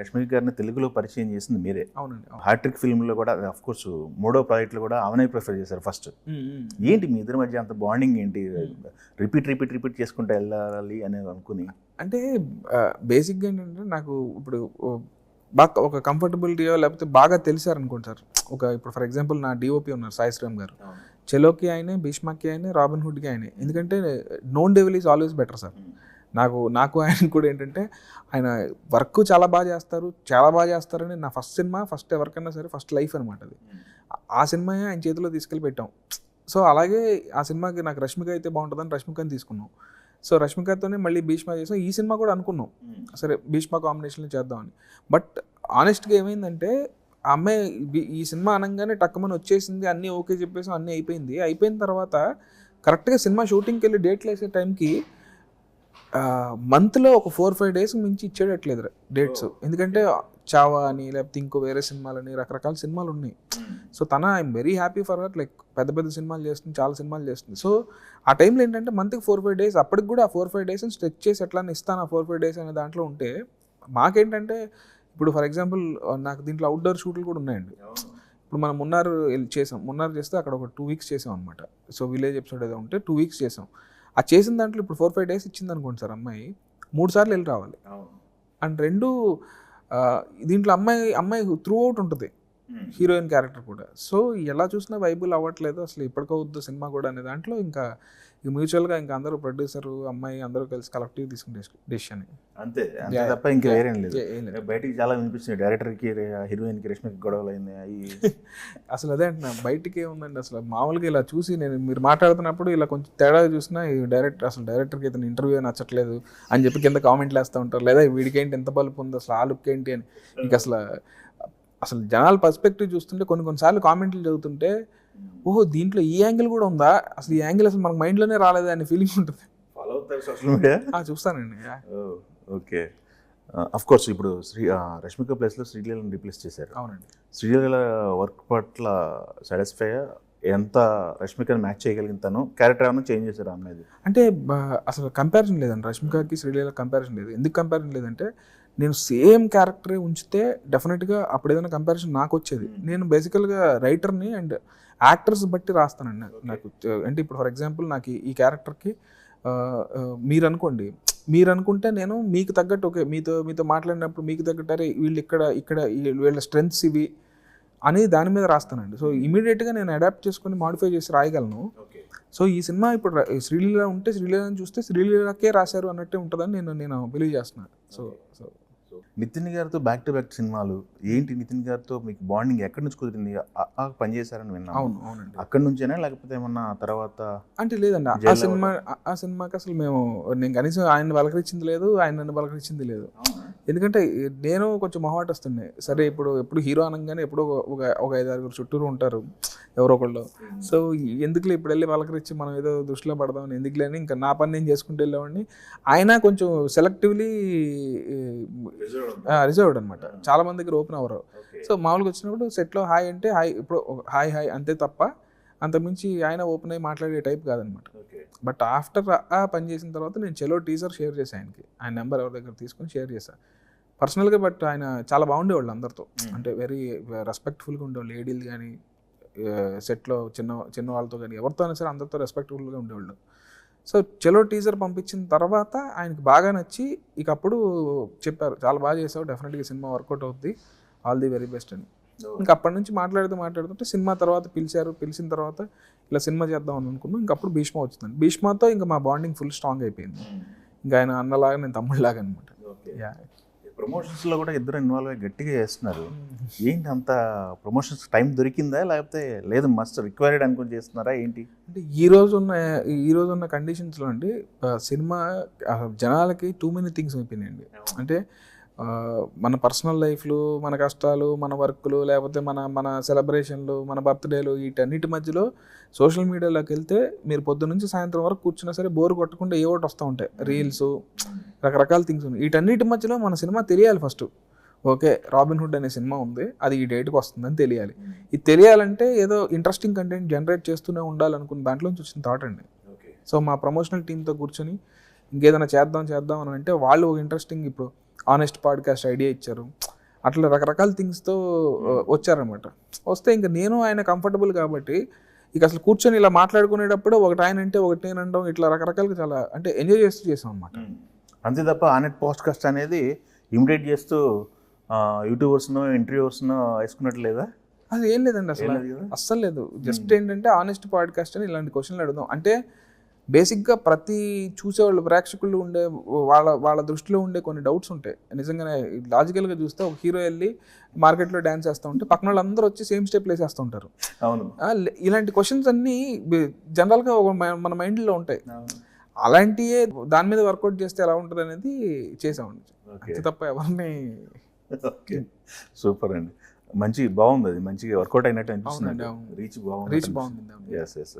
రష్మిక గారిని తెలుగులో పరిచయం చేసింది మీరే. అవునండి. హ్యాట్రిక్ ఫిల్మ్లో కూడా ఆఫ్ కోర్స్ మూడో ప్రాజెక్ట్లో కూడా ఆమెనే ప్రిఫర్ చేశారు ఫస్ట్. ఏంటి మీ ఇద్దరి మధ్య అంత బాండింగ్ ఏంటి? రిపీట్ చేసుకుంటూ వెళ్ళాలి అని అనుకుని. అంటే బేసిక్గా ఏంటంటే నాకు ఇప్పుడు బాగా ఒక కంఫర్టబిలిటీయో లేకపోతే బాగా తెలిసారనుకోండి సార్. ఇప్పుడు ఫర్ ఎగ్జాంపుల్ నా డిఓపి ఉన్నారు సాయి శ్రీరామ్ గారు. చెలోకి ఆయనే, భీష్మకి ఆయనే, రాబిన్ హుడ్కి ఆయనే. ఎందుకంటే known devil is always better sir. నాకు ఆయన కూడా ఏంటంటే ఆయన వర్క్ చాలా బాగా చేస్తారని నా ఫస్ట్ ఎవరికైనా సరే ఫస్ట్ లైఫ్ అనమాట అది. ఆ సినిమా ఆయన చేతిలో తీసుకెళ్ళి పెట్టాం. సో అలాగే ఆ సినిమాకి నాకు రష్మిక అయితే బాగుంటుందని రష్మికని తీసుకున్నాం. సో రష్మికతోనే మళ్ళీ భీష్మ చేసాం. ఈ సినిమా కూడా అనుకున్నాం సరే భీష్మ కాంబినేషన్లో చేద్దామని. బట్ ఆనెస్ట్గా ఏమైందంటే ఆ అమ్మాయి ఈ సినిమా అనగానే టక్కుమని వచ్చేసింది, అన్నీ ఓకే చెప్పేసాం, అన్నీ అయిపోయింది. అయిపోయిన తర్వాత కరెక్ట్గా సినిమా షూటింగ్కి వెళ్ళి డేట్లు వేసే టైంకి మంత్లో ఒక 4-5 డేస్ మించి ఇచ్చేటట్లేదు డేట్స్. ఎందుకంటే చావా అని లేకపోతే ఇంకో వేరే సినిమాలని రకరకాల సినిమాలు ఉన్నాయి. So I'm very happy for her. Like పెద్ద సినిమాలు చేస్తుంది, చాలా సినిమాలు చేస్తుంది. సో ఆ టైంలో ఏంటంటే మంత్కి 4-5 డేస్, అప్పటికి కూడా ఆ 4-5 డేస్ స్ట్రెచ్ చేసి ఎట్లా ఇస్తాను ఆ 4-5 డేస్ అనే దాంట్లో ఉంటే మాకేంటంటే ఇప్పుడు ఫర్ ఎగ్జాంపుల్ నాకు దీంట్లో అవుట్డోర్ షూట్లు కూడా ఉన్నాయండి. ఇప్పుడు మనం మున్నార్ చేస్తే అక్కడ ఒక 2 వీక్స్ చేసాం అనమాట. సో విలేజ్ ఎపిసోడ్ ఏదో ఉంటే 2 వీక్స్ చేసాం. ఆ చేసిన దాంట్లో ఇప్పుడు 4-5 డేస్ ఇచ్చింది అనుకోండి సార్, అమ్మాయి 3 సార్లు వెళ్ళి రావాలి. అండ్ దీంట్లో అమ్మాయి త్రూ అవుట్ ఉంటుంది, హీరోయిన్ క్యారెక్టర్ కూడా. సో ఎలా చూసినా వైబుల్ అవ్వట్లేదు అసలు, ఇప్పటికవుద్దు సినిమా కూడా అనే దాంట్లో ఇంకా మ్యూచువల్గా ఇంకా అందరూ ప్రొడ్యూసరు అమ్మాయి అందరూ కలిసి కలెక్టివ్ తీసుకునే డెసిషన్ అంతే తప్ప ఇంకా వేరేం లేదు. బయటికి చాలా వినిపిస్తుంది డైరెక్టర్కి హీరోయిన్కి రష్మికి గొడవలు అయింది అసలు అదే అంటున్నా, బయటికి ఏముందండి అసలు. మామూలుగా ఇలా చూసి మీరు మాట్లాడుతున్నప్పుడు ఇలా కొంచెం తేడా చూసినా డైరెక్టర్కి ఇతను ఇంటర్వ్యూ నచ్చట్లేదు అని చెప్పి కింద కామెంట్లు వేస్తూ ఉంటారు, లేదా వీడికేంటి ఎంత బలుపు ఉంది అసలు, ఆ లుక్ ఏంటి అని. ఇంక అసలు జనాల పర్స్పెక్టివ్ చూస్తుంటే కొన్నిసార్లు కామెంట్లు చదువుతుంటే ఓహో దీంట్లో ఈ యాంగిల్ కూడా ఉందా, అసలు ఈ యాంగిల్ అసలు మనకు మైండ్లోనే రాలేదు అనే ఫీలింగ్ ఉంటుంది. ఫాలో అవుతారు సోషల్ మీడియా? చూస్తానండి. ఓకే. అఫ్ కోర్స్ ఇప్పుడు రష్మిక ప్లేస్లో శ్రీలీలను రీప్లేస్ చేశారు. అవునండి. శ్రీలీల వర్క్ పట్ల సాటిస్ఫై ఎంత రష్మికని మ్యాచ్ చేయగలిగితాను, క్యారెక్టర్ ఏమైనా చేంజ్ చేశారు అన్నది? అంటే అసలు కంపారిజన్ లేదండి, రష్మికకి శ్రీలీల కంపారిజన్ లేదు. ఎందుకు కంపారిజన్ లేదంటే నేను సేమ్ క్యారెక్టరే ఉంచితే డెఫినెట్గా అప్పుడు ఏదైనా కంపారిజన్ నాకు వచ్చేది. నేను బేసికల్గా రైటర్ని అండ్ యాక్టర్స్ బట్టి రాస్తానండి. నాకు అంటే ఇప్పుడు ఫర్ ఎగ్జాంపుల్ నాకు ఈ క్యారెక్టర్కి మీరు అనుకుంటే నేను మీకు తగ్గట్టు ఓకే, మీతో మాట్లాడినప్పుడు మీకు తగ్గట్టు అరే వీళ్ళు ఇక్కడ వీళ్ళ స్ట్రెంగ్స్ ఇవి అని దాని మీద రాస్తానండి. సో ఇమీడియట్గా నేను అడాప్ట్ చేసుకొని మాడిఫై చేసి రాయగలను. సో ఈ సినిమా ఇప్పుడు శ్రీలీల ఉంటే శ్రీలీలని చూస్తే శ్రీలీలకే రాశారు అన్నట్టే ఉంటుందని నేను బిలీవ్ చేస్తున్నాను. సో నితిన్ గారితో బ్యాక్ టు బ్యాక్ సినిమాలు ఏంటి? నితిన్ గారితో మీకు బాండింగ్ ఎక్కడి నుంచి కుదిరింది? పనిచేశారని విన్నాను. అవునండి. అక్కడి నుంచేనా లేకపోతే ఏమన్నా తర్వాత? అంటే లేదండి, ఆ సినిమాకి అసలు నేను కనీసం ఆయన పలకరించింది లేదు, ఆయన నన్ను పలకరించింది లేదు. ఎందుకంటే నేను కొంచెం మొహమాట వస్తుండే. సరే ఎప్పుడు హీరో అనగానే ఎప్పుడో ఒక 5-6 చుట్టూరు ఉంటారు ఎవరో ఒకళ్ళు. సో ఎందుకులే ఇప్పుడు వెళ్ళి పలకరించి మనం ఏదో దృష్టిలో పడదామని ఎందుకులే అని ఇంకా నా పని నేను చేసుకుంటూ వెళ్ళేవాడిని. ఆయన కొంచెం సెలెక్టివ్లీ రిజర్వ్డ్ అనమాట, చాలా మంది దగ్గర ఓపెన్ అవ్వరు. సో మామూలుగా వచ్చినప్పుడు సెట్లో హాయ్ అంటే హాయ్, ఇప్పుడు హాయ్ అంతే తప్ప అంతకుమించి ఆయన ఓపెన్ అయ్యి మాట్లాడే టైప్ కాదనమాట. బట్ ఆఫ్టర్ పని చేసిన తర్వాత నేను చెలో టీజర్ షేర్ చేశాను ఆయనకి, ఆయన నెంబర్ ఎవరి దగ్గర తీసుకొని షేర్ చేశాను పర్సనల్గా. బట్ ఆయన చాలా బాగుండేవాళ్ళు అందరితో, అంటే వెరీ రెస్పెక్ట్ఫుల్గా ఉండేవాళ్ళు. లేడీలు కానీ సెట్లో చిన్న వాళ్ళతో కానీ ఎవరితో అయినా సరే అందరితో రెస్పెక్ట్ఫుల్గా ఉండేవాళ్ళు. సో చెలో టీజర్ పంపించిన తర్వాత ఆయనకి బాగా నచ్చి ఇక అప్పుడు చెప్పారు చాలా బాగా చేసావు, డెఫినెట్గా సినిమా వర్కౌట్ అవుద్ది, ఆల్ ది వెరీ బెస్ట్ అని. ఇంకా అప్పటి నుంచి మాట్లాడుతుంటే సినిమా తర్వాత పిలిచిన తర్వాత ఇలా సినిమా చేద్దాం అని అనుకున్నాం. ఇంకా అప్పుడు భీష్మ వచ్చిందండి. భీష్మతో ఇంకా మా బాండింగ్ ఫుల్ స్ట్రాంగ్ అయిపోయింది. ఇంకా ఆయన అన్నలాగా నేను తమ్ముళ్ళలాగా అనమాట. ప్రమోషన్స్లో కూడా ఇద్దరు ఇన్వాల్వ్ అయ్యి గట్టిగా చేస్తున్నారు. ఏంటి అంత ప్రమోషన్స్ టైం దొరికిందా లేకపోతే లేదు మస్ట్ రిక్వైర్డ్ అనుకుని చేస్తున్నారా ఏంటి? అంటే ఈ రోజు ఉన్న కండిషన్స్లో అండి సినిమా జనాలకి టూ మెనీ థింగ్స్ అయిపోయినాయండి. అంటే మన పర్సనల్ లైఫ్లు, మన కష్టాలు, మన వర్క్లు, లేకపోతే మన సెలబ్రేషన్లు, మన బర్త్డేలు, వీటన్నిటి మధ్యలో సోషల్ మీడియాలోకి వెళ్తే మీరు పొద్దున్న నుంచి సాయంత్రం వరకు కూర్చున్నా సరే బోర్ కొట్టకుండా ఏ ఒకటి వస్తూ ఉంటాయి, రీల్స్, రకరకాల థింగ్స్ ఉన్నాయి. వీటన్నిటి మధ్యలో మన సినిమా తెలియాలి ఫస్ట్. ఓకే రాబిన్ హుడ్ అనే సినిమా ఉంది, అది ఈ డేట్కి వస్తుందని తెలియాలి. ఇది తెలియాలంటే ఏదో ఇంట్రెస్టింగ్ కంటెంట్ జనరేట్ చేస్తూనే ఉండాలనుకున్న దాంట్లోంచి వచ్చిన థాట్ అండి. సో మా ప్రమోషనల్ టీంతో కూర్చొని ఇంకేదైనా చేద్దాం అని అంటే వాళ్ళు ఇంట్రెస్టింగ్ ఇప్పుడు ఆనెస్ట్ పాడ్కాస్ట్ ఐడియా ఇచ్చారు. అట్లా రకరకాల థింగ్స్తో వచ్చారనమాట. వస్తే ఇంకా నేను ఆయన కంఫర్టబుల్ కాబట్టి ఇక అసలు కూర్చొని ఇలా మాట్లాడుకునేటప్పుడు ఒకటి ఆయన అంటే ఒకటి నేను అనడం ఇట్లా రకరకాలుగా చాలా అంటే ఎంజాయ్ చేస్తూ చేసాం అనమాట. అంతే తప్ప ఆనెట్ పాడ్కాస్ట్ అనేది ఇమిటేట్ చేస్తూ యూట్యూబర్స్నో ఇంటర్వ్యూవర్స్నో వేసుకున్నట్టు లేదా? అది ఏం లేదండి అసలు, అస్సలు లేదు. జస్ట్ ఏంటంటే ఆనెస్ట్ పాడ్కాస్ట్ అని ఇలాంటి క్వశ్చన్లు అడుగుదాం అంటే బేసిక్గా ప్రతి చూసేవాళ్ళు ప్రేక్షకులు ఉండే వాళ్ళ దృష్టిలో ఉండే కొన్ని డౌట్స్ ఉంటాయి. నిజంగానే లాజికల్గా చూస్తే ఒక హీరో వెళ్ళి మార్కెట్లో డ్యాన్స్ చేస్తూ ఉంటే పక్కన వాళ్ళందరూ వచ్చి సేమ్ స్టెప్లు వేసేస్తూ ఉంటారు. అవును, ఇలాంటి క్వశ్చన్స్ అన్నీ జనరల్గా మన మైండ్లో ఉంటాయి. అలాంటివే దాని మీద వర్కౌట్ చేస్తే ఎలా ఉంటుంది అనేది చేసామండి. అంతే తప్ప ఎవరిని. ఓకే, సూపర్ అండి. మంచి బాగుంది, అది మంచిగా వర్కౌట్ అయినట్టు అనిపిస్తుంది. రీచ్ బాగుంది. బాగుంది. ఎస్.